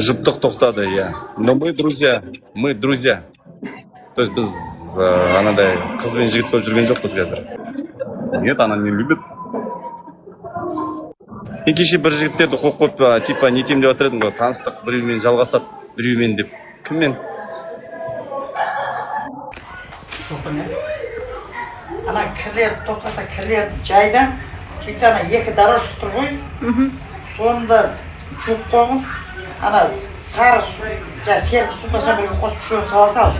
Жұптық тоқтады, иә. Но мы друзья. То есть біз анандай қыз бен жігіт болып жүрген жоқпыз қазір. Нет, она не любит. Мен кеше бір жігіттерді қойып қойып, типа не етем деп жатыр едім ғой. Таныстық біреумен жалғасады, біреумен деп. Кіммен? Ана кірлер тоқтаса кірлер жайдан сөйтіп ана екі дорожка тұр ғой. Сонда жуып қойғын. Ана сары су, серік су қоса бірге қосып шөп сала сал.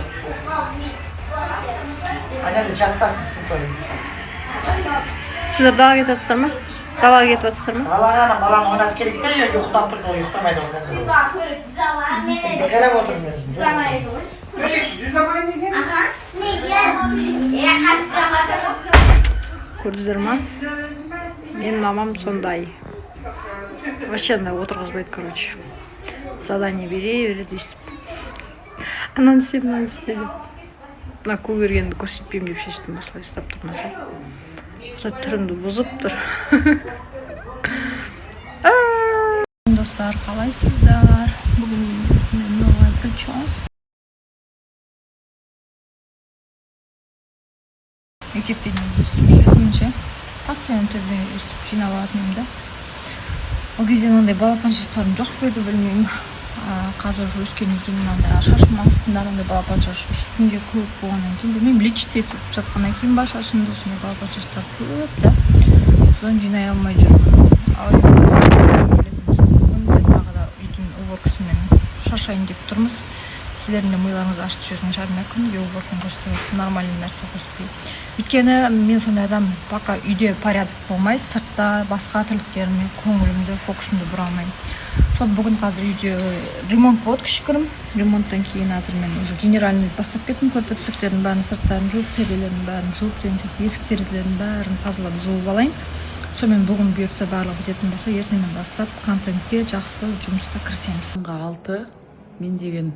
Анада жатпасын су қойып. Сіздер далаға кетіп жатсыздар ма? Далаға кетіп жатсыздар ма? Далаға ана баланы ойнатып керек та, ұйықтап тұрды ғой, ұйықтамайды ғой қазір. Енді қарап отырмын өзім. Көрдіңіздер ма? Менің мамам сондай. Вообще андай отырғызбайды, короче. Задание береді өйстіп. Ананы істе, мынаны істе деп. Мына көгергенді көрсетпеймін деп шештім, осылай ұстап тұрмаса. Осылай түрімді бұзып тұр. Достар, қалайсыздар? Бүгін менде осындай новая прическа. Мектептен өстіп жүретінше постоянно төбеме өстіп жиналатын едім да. Ол кезде мынандай балапан шаштарым жоқ па еді, білмеймін. Қазір уже өскеннен кейін мынандай шашым астында мынандай балапан шаш үстінде көп болғаннан кейін, білмеймін, лечить етіп жатқаннан кейін ба шашымды осындай балапан шаштар көп да. Содан жинай алмай жүрмін. Ал бүгін де тағы да үйдің уборкасымен шашайын деп тұрмыз. Сіздердің де миларыңыз ашып жүрген шығар, мен күніге уборканы көрсетіп нормальный нәрсе көрсетпей. Өйткені мен сондай адам, пока үйде порядок болмай, сыртта басқа тірліктеріме көңілімді, фокусымды бұра алмаймын. Сол бүгін қазір үйде ремонт болды кішігірім. Ремонттан кейін қазір мен уже генеральный бастап кеттім, көрпе-төсектердің бәрін, сырттарын жуып, перделердің бәрін жуып, деген сияқты есік-терезелердің бәрін тазалап жуып алайын. Сонымен бүгін бұйыртса барлығы бітетін болса, ертеңнен бастап контентке жақсы жұмысқа кірісеміз. 6 мен деген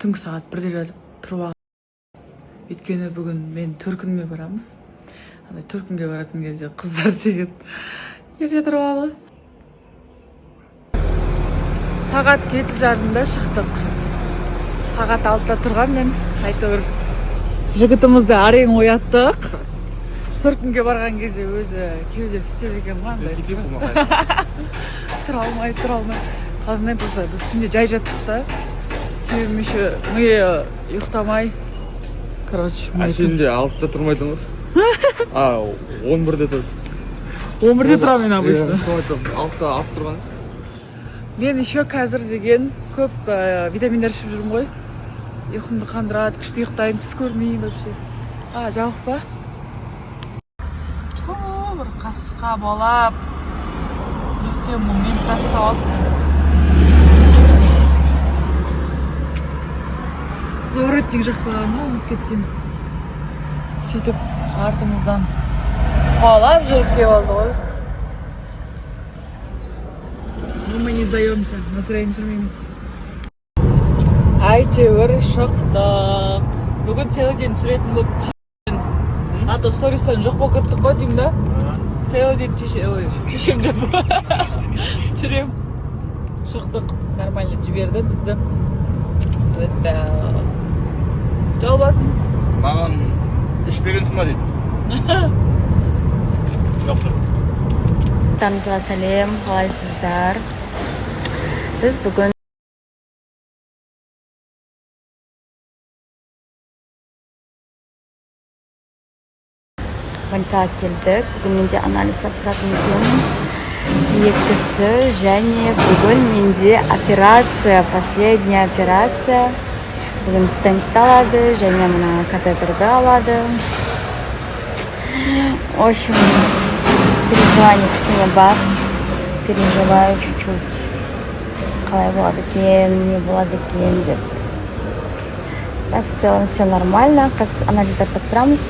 түнгі сағат 1-де жатып тұрып алған. Өйткені бүгін мен төркініме барамыз. Андай төркінге баратын кезде қыздар деген ерте тұрып алды. Сағат 7:30-да шықтық. Сағат 6-да тұрған мен әйтеуір жігітімізді арең ояттық. Төркінге барған кезде өзі кеудесі істеп екен қандай. Тұра алмай. Қазір болса біз түнде жай жаттық та. Күйеуім еще миы ұйықтамай. Короче, Сен де 6-да тұрмайтыңыз? 11-де тұр. 11-де тұрамын мен обычно. 6-да алып тұрған. Мен еще қазір деген көп витаминдер ішіп жүрмін ғой. Ұйқымды қандырады, күшті ұйықтаймын, түс көрмеймін вообще. Жауық па? Бір қасқа болап. Ертең мен тастап алып бізді. Поворотник жақпаған ма, ұмыт кеткен. Сөйтіп артымыздан қуалап жүріп кеп алды ғой. Мы не сдаемся, настроение жүрмейміз. Әйтеуір шықтық. Бүгін целый день түсіретін болып А то стористан жоқ болып кеттік қой деймін да. Целый день чешем деп түсірем. Шықтық, нормально жіберді бізді. Жол басын. Маған үш беренсің ба дейді. Тамызға сәлем, қалайсыздар? Біз бүгін больницаға келдік. Бүгін менде анализ тапсыратын екен. Екісі және бүгін менде операция, последняя операция. Бүгін стентті алады, және мына катетерді алады. В общем, переживание кішкене бар. Переживаю чуть-чуть. Қалай болады екен, не болады екен деп. Так, в целом все нормально. Қазір анализдер тапсырамыз.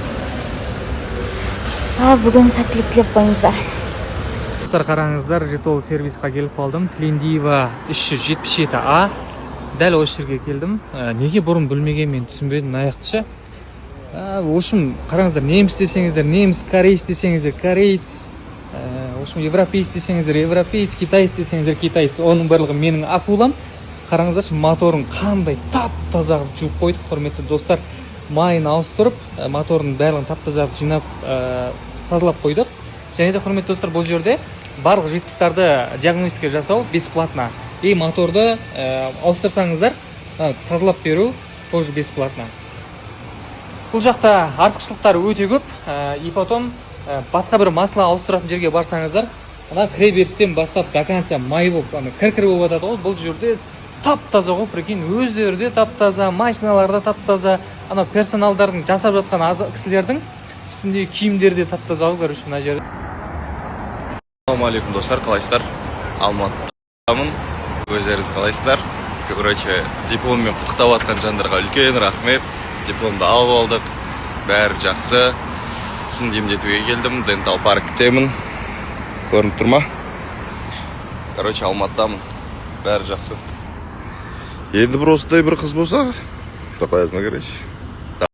Бүгін сәттілік тілеп қойыңыздар. Достар, қараңыздар, жетол сервисқа келіп қалдым. Тілендиева 377А. Дәл осы жерге келдім. Неге бұрын білмеген мен түсінбедім аяқтыша. В общем, қараңыздар, неміс десеңіздер, неміс, кореец десеңіздер, кореец. В общем, европейц десеңіздер, европейц, китайец десеңіздер, китайец. Оның барлығы менің акулам. қараңыздаршы, моторын қандай тап-таза қылып жуып қойдық, құрметті достар. Майын ауыстырып, моторын барлығын тап-таза қылып жинап, тазалап қойдық. Және де, құрметті достар, бұл жерде барлық житкістарды диагностика жасау бесплатно. И моторды ауыстырсаңыздар, тазалап беру тоже бесплатно. Бұл жақта артықшылықтары өте көп. И потом басқа бір масло ауыстыратын жерге барсаңыздар, ана кіреберістен бастап до конца май болып, кір-кір болып жатады ғой. Бұл жерде тап-таза ғой, прикинь, өздері де тап-таза, машиналар да тап-таза, ана персоналдардың жасап жатқан кісілердің үстіндегі киімдері де тап-таза ғой, короче, мына жерде. Ассалаумағалейкум достар, қалайсыздар? Алматыдамын. Өздеріңіз қалайсыздар? Короче, дипломмен құттықтап жатқан жандарға үлкен рахмет. Дипломды алып алдық. Бәрі жақсы. Тісімді емдетуге келдім. Дентал парктемін. Көрініп тұр ма? Короче, Алматыдамын. Бәрі жақсы. Енді бір осындай бір қыз болса, тоқаязма, короче.